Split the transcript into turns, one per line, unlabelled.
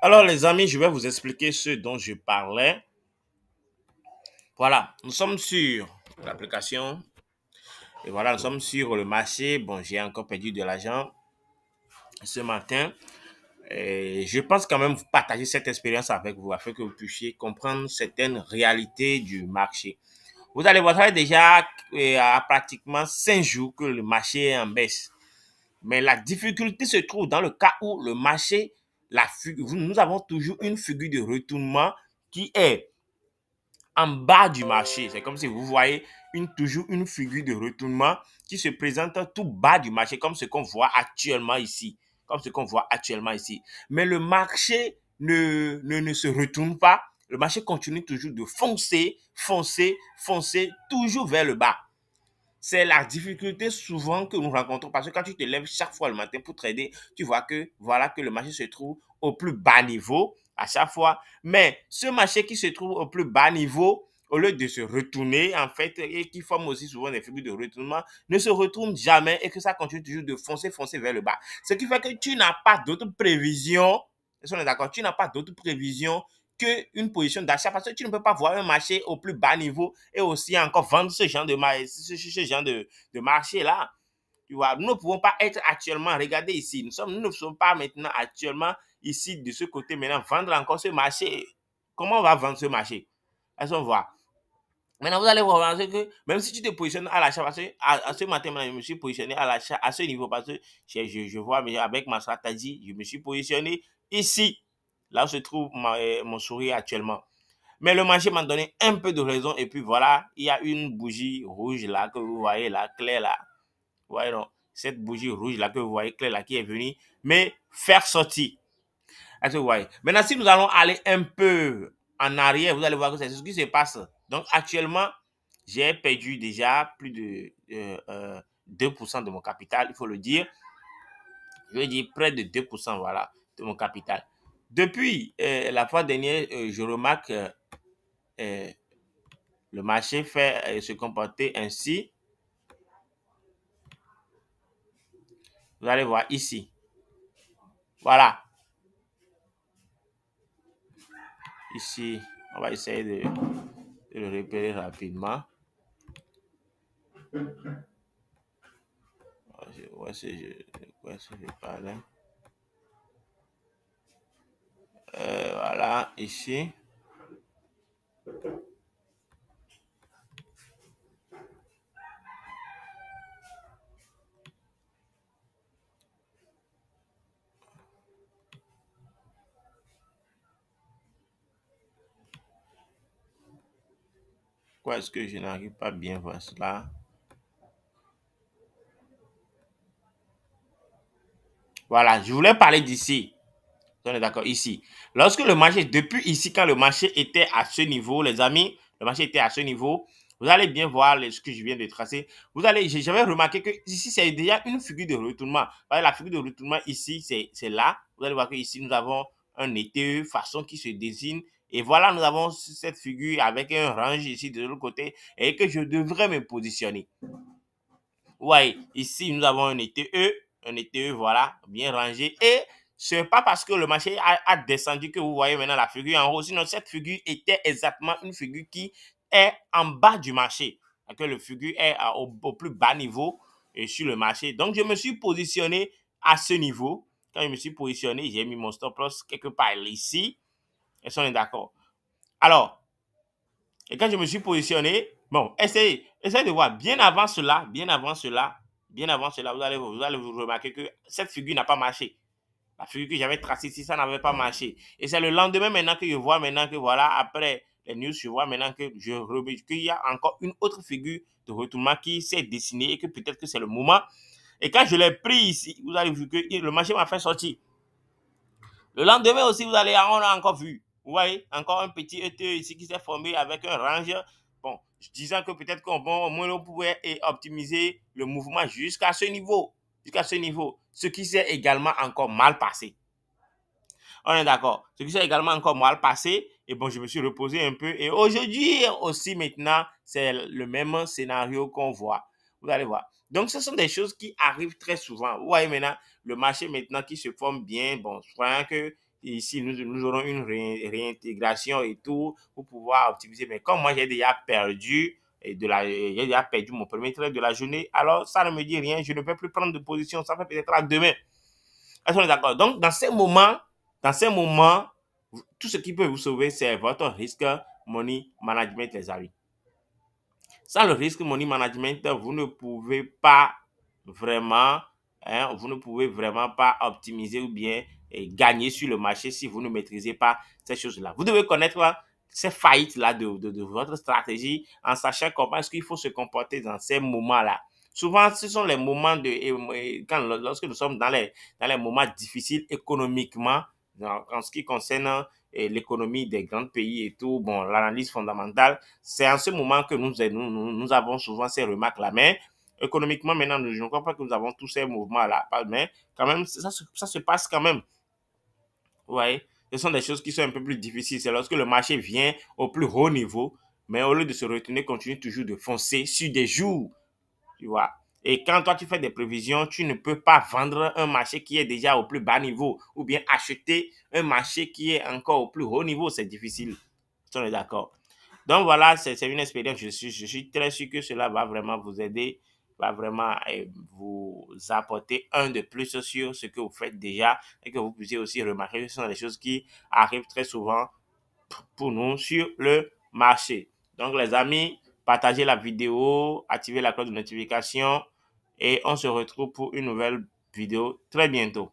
Alors les amis, je vais vous expliquer ce dont je parlais. Voilà, nous sommes sur l'application et voilà, nous sommes sur le marché. Bon, j'ai encore perdu de l'argent ce matin. Et je pense quand même vous partager cette expérience avec vous afin que vous puissiez comprendre certaines réalités du marché. Vous allez voir, ça fait déjà à pratiquement 5 jours que le marché est en baisse. Mais la difficulté se trouve dans le cas où le marché, nous avons toujours une figure de retournement qui est en bas du marché. C'est comme si vous voyez toujours une figure de retournement qui se présente tout bas du marché, comme ce qu'on voit actuellement ici. Comme ce qu'on voit actuellement ici. Mais le marché ne se retourne pas. Le marché continue toujours de foncer, toujours vers le bas. C'est la difficulté souvent que nous rencontrons parce que quand tu te lèves chaque fois le matin pour trader, tu vois que voilà que le marché se trouve au plus bas niveau à chaque fois. Mais ce marché qui se trouve au plus bas niveau, au lieu de se retourner en fait et qui forme aussi souvent des figures de retournement, ne se retourne jamais et que ça continue toujours de foncer vers le bas. Ce qui fait que tu n'as pas d'autre prévision. On est d'accord, tu n'as pas d'autre prévision qu'une position d'achat parce que tu ne peux pas voir un marché au plus bas niveau et aussi encore vendre ce genre de marché-là. Tu vois, nous ne pouvons pas être actuellement, regardez ici, nous ne sommes pas maintenant actuellement ici de ce côté maintenant, vendre encore ce marché. Comment on va vendre ce marché? Est-ce qu'on voit? Maintenant, vous allez voir que même si tu te positionnes à l'achat, parce que à ce matin, je me suis positionné à l'achat à ce niveau parce que je vois avec ma stratégie, je me suis positionné ici, là où se trouve mon sourire actuellement. Mais le marché m'a donné un peu de raison et puis voilà, il y a une bougie rouge là que vous voyez là, claire là. Vous voyez non, cette bougie rouge là que vous voyez claire là qui est venue mais faire sortir. Est-ce que vous voyez? Maintenant, si nous allons aller un peu en arrière, vous allez voir que c'est ce qui se passe. Donc actuellement, j'ai perdu déjà plus de 2% de mon capital, il faut le dire. Je veux dire près de 2%, voilà, de mon capital. Depuis la fois dernière, je remarque le marché fait se comporter ainsi. Vous allez voir ici. Voilà. Ici, on va essayer de le repérer rapidement. Je vois si je parle. Voilà, ici. Pourquoi est-ce que je n'arrive pas bien à voir cela? Voilà, je voulais parler d'ici. On est d'accord, ici. Lorsque le marché, depuis ici, quand le marché était à ce niveau, les amis, le marché était à ce niveau, vous allez bien voir ce que je viens de tracer. J'avais remarqué que ici, c'est déjà une figure de retournement. La figure de retournement ici, c'est là. Vous allez voir que ici, nous avons un ETE façon qui se dessine. Et voilà, nous avons cette figure avec un range ici de l'autre côté et que je devrais me positionner. Ouais, ici, nous avons un ETE, voilà, bien rangé. Et ce n'est pas parce que le marché a descendu que vous voyez maintenant la figure en haut. Sinon, cette figure était exactement une figure qui est en bas du marché. Que le figure est au plus bas niveau sur le marché. Donc, je me suis positionné à ce niveau. Quand je me suis positionné, j'ai mis mon stop loss quelque part ici. Est-ce qu'on est d'accord? Alors, et quand je me suis positionné, bon, essayez de voir bien avant cela, vous allez vous remarquer que cette figure n'a pas marché. La figure que j'avais tracée ici, ça n'avait pas marché. Et c'est le lendemain maintenant que je vois maintenant que voilà, après les news, je vois maintenant que qu'il y a encore une autre figure de retournement qui s'est dessinée et que peut-être que c'est le moment. Et quand je l'ai pris ici, vous allez voir que le marché m'a fait sortir. Le lendemain aussi, on a encore vu. Vous voyez, encore un petit ETE ici qui s'est formé avec un range. Bon, disant que peut-être qu'au moins on pouvait optimiser le mouvement jusqu'à ce niveau. Ce qui s'est également encore mal passé. On est d'accord. Ce qui s'est également encore mal passé. Et bon, je me suis reposé un peu. Et aujourd'hui aussi maintenant, c'est le même scénario qu'on voit. Vous allez voir. Donc, ce sont des choses qui arrivent très souvent. Vous voyez maintenant, le marché maintenant qui se forme bien. Bon, je crois que ici, nous aurons une réintégration et tout pour pouvoir optimiser. Mais comme moi, j'ai déjà perdu j'ai déjà perdu mon premier trade de la journée, alors ça ne me dit rien, je ne peux plus prendre de position, ça fait peut-être à demain. Est-ce qu'on est d'accord? Donc, dans ces moments, tout ce qui peut vous sauver, c'est votre risque money management, les amis. Sans le risque money management, vous ne pouvez pas vraiment, vous ne pouvez vraiment pas optimiser ou bien gagner sur le marché si vous ne maîtrisez pas ces choses-là. Vous devez connaître ces faillites-là de votre stratégie en sachant comment est-ce qu'il faut se comporter dans ces moments-là. Souvent, ce sont les moments lorsque nous sommes dans les moments difficiles économiquement, en ce qui concerne l'économie des grands pays et tout, bon, l'analyse fondamentale, c'est en ce moment que nous avons souvent ces remarques-là. Mais économiquement, maintenant, je ne crois pas que nous avons tous ces mouvements-là. Mais quand même, ça se passe quand même. Vous voyez, ce sont des choses qui sont un peu plus difficiles. C'est lorsque le marché vient au plus haut niveau, mais au lieu de se retenir, continue toujours de foncer sur des jours. Tu vois. Et quand toi, tu fais des prévisions, tu ne peux pas vendre un marché qui est déjà au plus bas niveau ou bien acheter un marché qui est encore au plus haut niveau. C'est difficile. On est d'accord. Donc voilà, c'est une expérience. Je suis très sûr que cela va vraiment vous aider, va vraiment vous apporter un de plus sur ce que vous faites déjà et que vous puissiez aussi remarquer que ce sont des choses qui arrivent très souvent pour nous sur le marché. Donc les amis, partagez la vidéo, activez la cloche de notification et on se retrouve pour une nouvelle vidéo très bientôt.